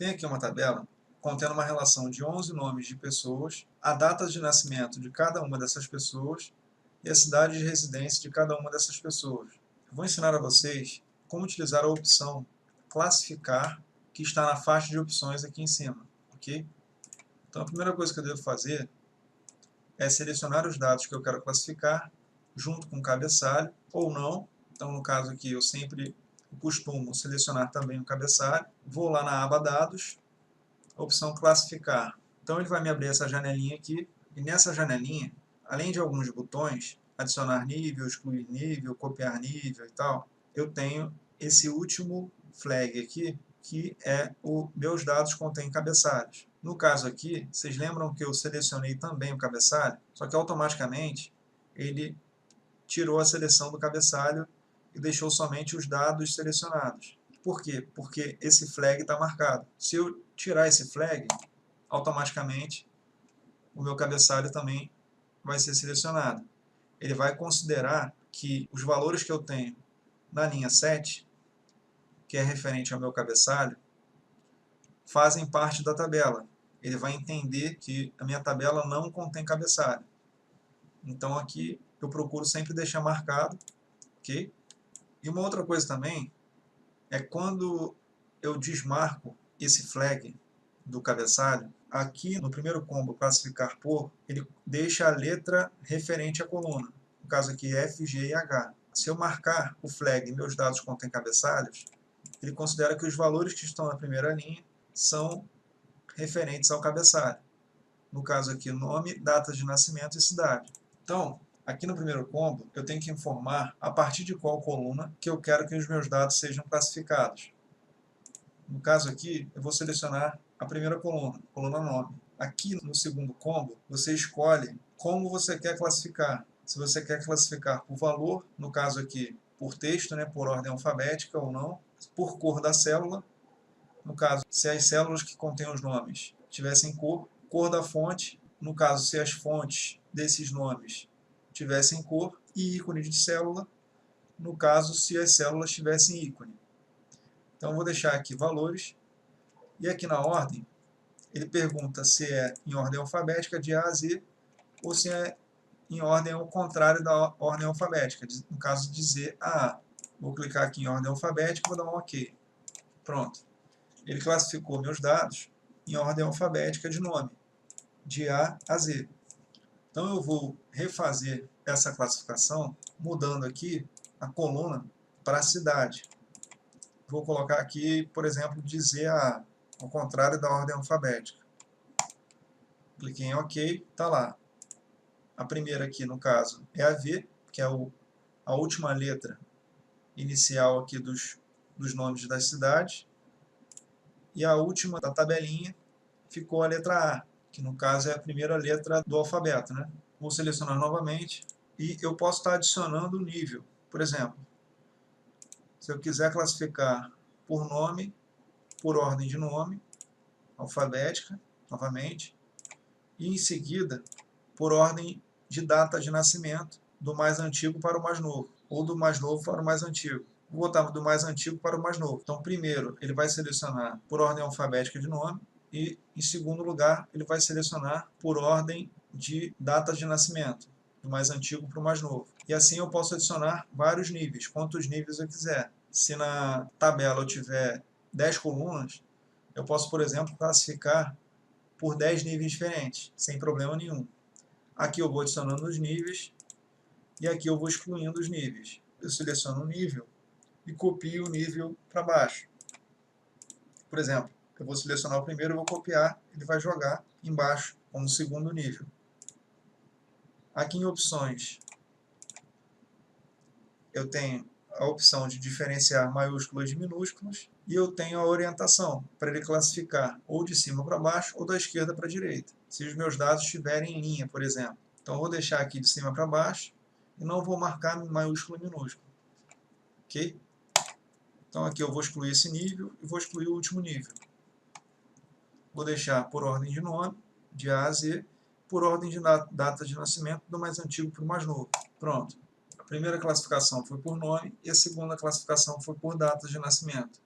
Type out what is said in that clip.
Tem aqui uma tabela contendo uma relação de 11 nomes de pessoas, a data de nascimento de cada uma dessas pessoas e a cidade de residência de cada uma dessas pessoas. Eu vou ensinar a vocês como utilizar a opção classificar, que está na faixa de opções aqui em cima, ok? Então a primeira coisa que eu devo fazer é selecionar os dados que eu quero classificar, junto com o cabeçalho, ou não. Então no caso aqui eu sempre costumo selecionar também o cabeçalho. Vou lá na aba Dados, opção Classificar. Então ele vai me abrir essa janelinha aqui, e nessa janelinha, além de alguns botões, adicionar nível, excluir nível, copiar nível e tal, eu tenho esse último flag aqui, que é o meus dados contêm cabeçalhos. No caso aqui, vocês lembram que eu selecionei também o cabeçalho, só que automaticamente ele tirou a seleção do cabeçalho e deixou somente os dados selecionados. Por quê? Porque esse flag está marcado. Se eu tirar esse flag, automaticamente o meu cabeçalho também vai ser selecionado. Ele vai considerar que os valores que eu tenho na linha 7, que é referente ao meu cabeçalho, fazem parte da tabela. Ele vai entender que a minha tabela não contém cabeçalho. Então aqui eu procuro sempre deixar marcado, ok? E uma outra coisa também é quando eu desmarco esse flag do cabeçalho, aqui no primeiro combo classificar por, ele deixa a letra referente à coluna, no caso aqui F, G e H. Se eu marcar o flag meus dados contêm cabeçalhos, ele considera que os valores que estão na primeira linha são referentes ao cabeçalho. No caso aqui, nome, data de nascimento e cidade. Então, aqui no primeiro combo, eu tenho que informar a partir de qual coluna que eu quero que os meus dados sejam classificados. No caso aqui, eu vou selecionar a primeira coluna, coluna nome. Aqui no segundo combo, você escolhe como você quer classificar. Se você quer classificar por valor, no caso aqui, por texto, né, por ordem alfabética ou não, por cor da célula, no caso, se as células que contêm os nomes tivessem cor, cor da fonte, no caso, se as fontes desses nomes tivessem cor, e ícone de célula, no caso, se as células tivessem ícone. Então, eu vou deixar aqui valores, e aqui na ordem, ele pergunta se é em ordem alfabética, de A a Z, ou se é em ordem ao contrário da ordem alfabética, no caso de Z a A. Vou clicar aqui em ordem alfabética e vou dar um OK. Pronto. Ele classificou meus dados em ordem alfabética de nome, de A a Z. Então eu vou refazer essa classificação, mudando aqui a coluna para a cidade. Vou colocar aqui, por exemplo, de Z a A, ao contrário da ordem alfabética. Cliquei em OK, está lá. A primeira aqui, no caso, é a V, que é a última letra inicial aqui dos nomes das cidades. E a última da tabelinha ficou a letra A, que no caso é a primeira letra do alfabeto, né? Vou selecionar novamente e eu posso estar adicionando o nível. Por exemplo, se eu quiser classificar por nome, por ordem de nome, alfabética, novamente, e em seguida por ordem de data de nascimento, do mais antigo para o mais novo, ou do mais novo para o mais antigo. Vou botar do mais antigo para o mais novo. Então, primeiro, ele vai selecionar por ordem alfabética de nome, e, em segundo lugar, ele vai selecionar por ordem de data de nascimento, do mais antigo para o mais novo. E assim eu posso adicionar vários níveis, quantos níveis eu quiser. Se na tabela eu tiver 10 colunas, eu posso, por exemplo, classificar por 10 níveis diferentes, sem problema nenhum. Aqui eu vou adicionando os níveis, e aqui eu vou excluindo os níveis. Eu seleciono o nível e copio o nível para baixo. Por exemplo, eu vou selecionar o primeiro, vou copiar, ele vai jogar embaixo como segundo nível. Aqui em opções, eu tenho a opção de diferenciar maiúsculas de minúsculas, e eu tenho a orientação para ele classificar ou de cima para baixo ou da esquerda para a direita, se os meus dados estiverem em linha, por exemplo. Então eu vou deixar aqui de cima para baixo e não vou marcar maiúsculo e minúsculo. Ok? Então aqui eu vou excluir esse nível e vou excluir o último nível. Vou deixar por ordem de nome, de A a Z, por ordem de data de nascimento, do mais antigo para o mais novo. Pronto. A primeira classificação foi por nome e a segunda classificação foi por data de nascimento.